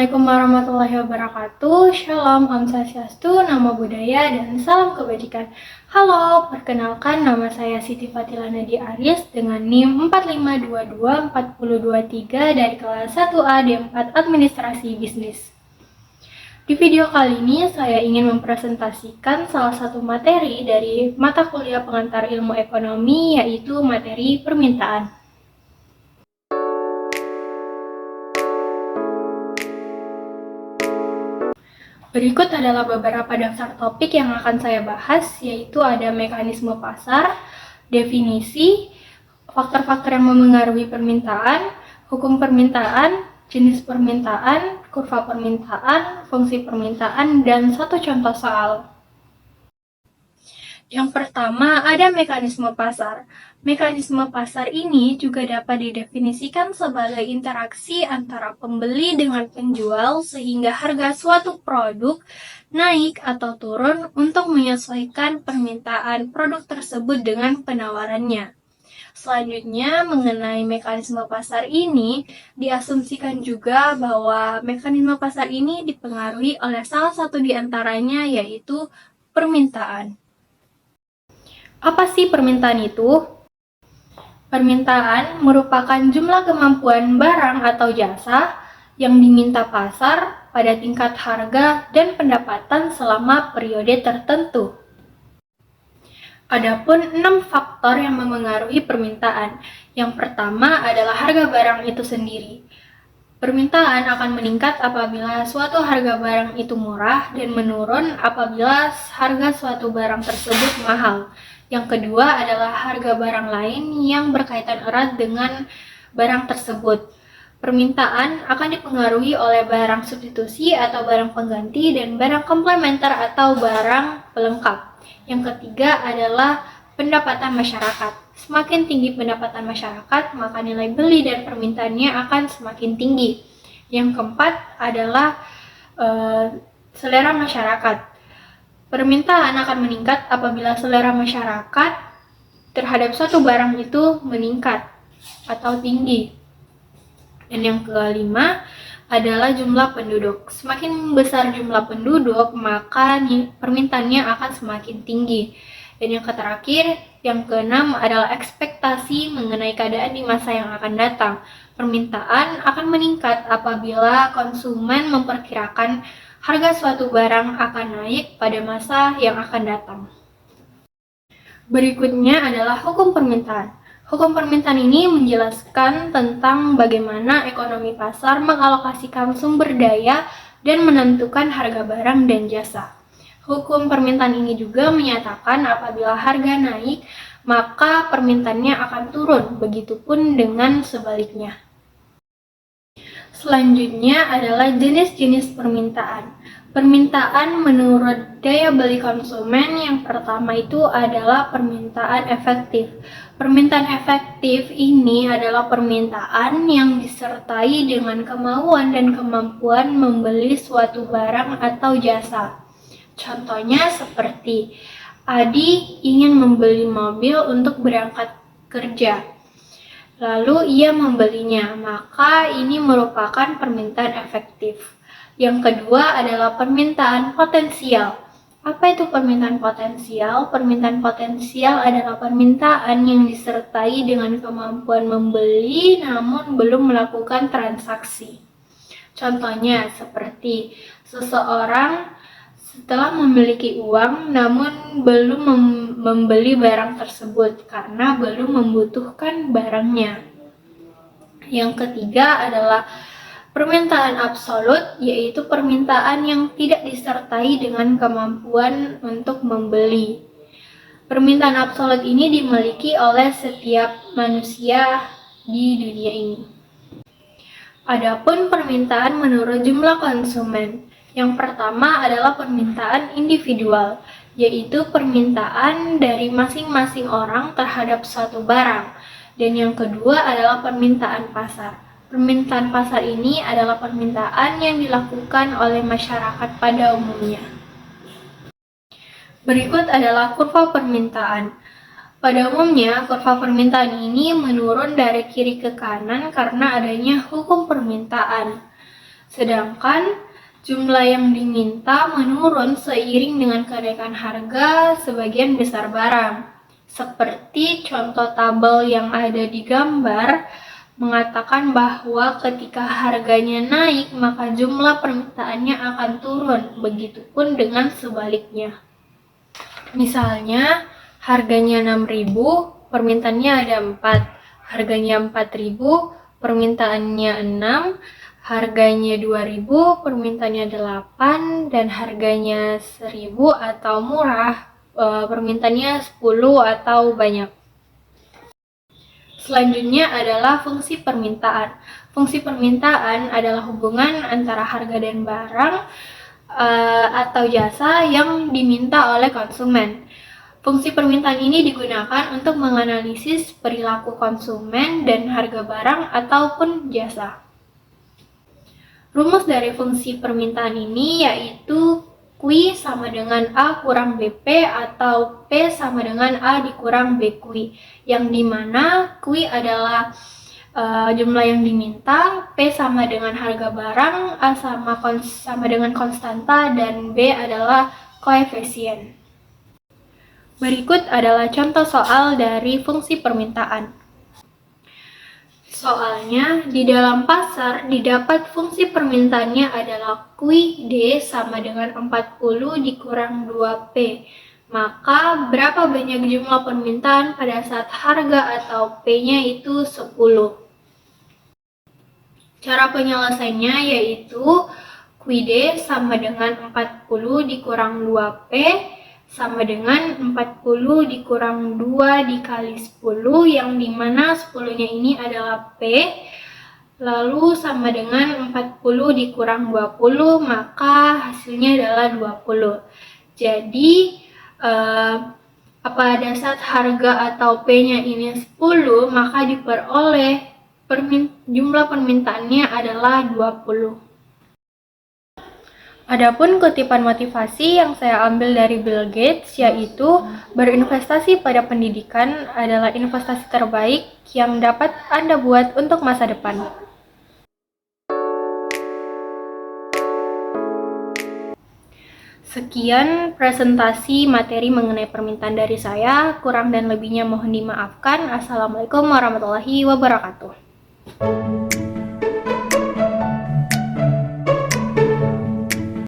Assalamualaikum warahmatullahi wabarakatuh. Shalom, Om Swastiastu, Namo Buddhaya, dan salam kebajikan. Halo, perkenalkan nama saya Siti Fatila Nadi Aris dengan NIM 45224023 dari kelas 1A D4 Administrasi Bisnis. Di video kali ini saya ingin mempresentasikan salah satu materi dari mata kuliah pengantar ilmu ekonomi, yaitu materi permintaan. Berikut adalah beberapa daftar topik yang akan saya bahas, yaitu ada mekanisme pasar, definisi, faktor-faktor yang memengaruhi permintaan, hukum permintaan, jenis permintaan, kurva permintaan, fungsi permintaan, dan satu contoh soal. Yang pertama, ada mekanisme pasar. Mekanisme pasar ini juga dapat didefinisikan sebagai interaksi antara pembeli dengan penjual sehingga harga suatu produk naik atau turun untuk menyesuaikan permintaan produk tersebut dengan penawarannya. Selanjutnya, mengenai mekanisme pasar ini, diasumsikan juga bahwa mekanisme pasar ini dipengaruhi oleh salah satu di antaranya, yaitu permintaan. Apa sih permintaan itu? Permintaan merupakan jumlah kemampuan barang atau jasa yang diminta pasar pada tingkat harga dan pendapatan selama periode tertentu. Adapun 6 faktor yang memengaruhi permintaan. Yang pertama adalah harga barang itu sendiri. Permintaan akan meningkat apabila suatu harga barang itu murah dan menurun apabila harga suatu barang tersebut mahal. Yang kedua adalah harga barang lain yang berkaitan erat dengan barang tersebut. Permintaan akan dipengaruhi oleh barang substitusi atau barang pengganti dan barang komplementer atau barang pelengkap. Yang ketiga adalah pendapatan masyarakat. Semakin tinggi pendapatan masyarakat, maka nilai beli dan permintaannya akan semakin tinggi. Yang keempat adalah selera masyarakat. Permintaan akan meningkat apabila selera masyarakat terhadap suatu barang itu meningkat atau tinggi. Dan yang kelima adalah jumlah penduduk. Semakin besar jumlah penduduk, maka permintaannya akan semakin tinggi. Dan yang terakhir, yang keenam adalah ekspektasi mengenai keadaan di masa yang akan datang. Permintaan akan meningkat apabila konsumen memperkirakan harga suatu barang akan naik pada masa yang akan datang. Berikutnya adalah hukum permintaan. Hukum permintaan ini menjelaskan tentang bagaimana ekonomi pasar mengalokasikan sumber daya dan menentukan harga barang dan jasa. Hukum permintaan ini juga menyatakan apabila harga naik, maka permintaannya akan turun, begitupun dengan sebaliknya. Selanjutnya adalah jenis-jenis permintaan. Permintaan menurut daya beli konsumen yang pertama itu adalah permintaan efektif. Permintaan efektif ini adalah permintaan yang disertai dengan kemauan dan kemampuan membeli suatu barang atau jasa. Contohnya seperti Adi ingin membeli mobil untuk berangkat kerja. Lalu ia membelinya, maka ini merupakan permintaan efektif. Yang kedua adalah permintaan potensial. Apa itu permintaan potensial? Permintaan potensial adalah permintaan yang disertai dengan kemampuan membeli namun belum melakukan transaksi. Contohnya seperti seseorang setelah memiliki uang namun belum membeli barang tersebut karena belum membutuhkan barangnya. Yang ketiga adalah permintaan absolut, yaitu permintaan yang tidak disertai dengan kemampuan untuk membeli. Permintaan absolut ini dimiliki oleh setiap manusia di dunia ini. Adapun permintaan menurut jumlah konsumen. Yang pertama adalah permintaan individual, yaitu permintaan dari masing-masing orang terhadap suatu barang. Dan yang kedua adalah permintaan pasar. Permintaan pasar ini adalah permintaan yang dilakukan oleh masyarakat pada umumnya. Berikut adalah kurva permintaan. Pada umumnya, kurva permintaan ini menurun dari kiri ke kanan karena adanya hukum permintaan. Sedangkan jumlah yang diminta menurun seiring dengan kenaikan harga sebagian besar barang. Seperti contoh tabel yang ada di gambar mengatakan bahwa ketika harganya naik, maka jumlah permintaannya akan turun. Begitupun dengan sebaliknya. Misalnya, harganya 6.000, permintaannya ada 4. Harganya 4.000, permintaannya 6. Harganya 2.000, permintaannya 8. Dan harganya 1.000 atau murah, permintaannya 10 atau banyak. Selanjutnya adalah fungsi permintaan. Fungsi permintaan adalah hubungan antara harga dan barang atau jasa yang diminta oleh konsumen. Fungsi permintaan ini digunakan untuk menganalisis perilaku konsumen dan harga barang ataupun jasa. Rumus dari fungsi permintaan ini yaitu Q sama dengan A kurang BP atau P sama dengan A dikurang BQ, yang dimana Q adalah jumlah yang diminta, P sama dengan harga barang, A sama dengan konstanta, dan B adalah koefisien. Berikut adalah contoh soal dari fungsi permintaan. Soalnya, di dalam pasar didapat fungsi permintaannya adalah Q D sama dengan 40 dikurang 2P. Maka, berapa banyak jumlah permintaan pada saat harga atau P-nya itu 10? Cara penyelesaiannya yaitu Q D sama dengan 40 dikurang 2P sama dengan 40 dikurang 2 dikali 10, yang dimana 10-nya ini adalah P, lalu sama dengan 40 dikurang 20, maka hasilnya adalah 20. Jadi, pada saat harga atau P-nya ini 10, maka diperoleh jumlah permintaannya adalah 20. Adapun kutipan motivasi yang saya ambil dari Bill Gates yaitu berinvestasi pada pendidikan adalah investasi terbaik yang dapat Anda buat untuk masa depan. Sekian presentasi materi mengenai permintaan dari saya. Kurang dan lebihnya mohon dimaafkan. Assalamualaikum warahmatullahi wabarakatuh.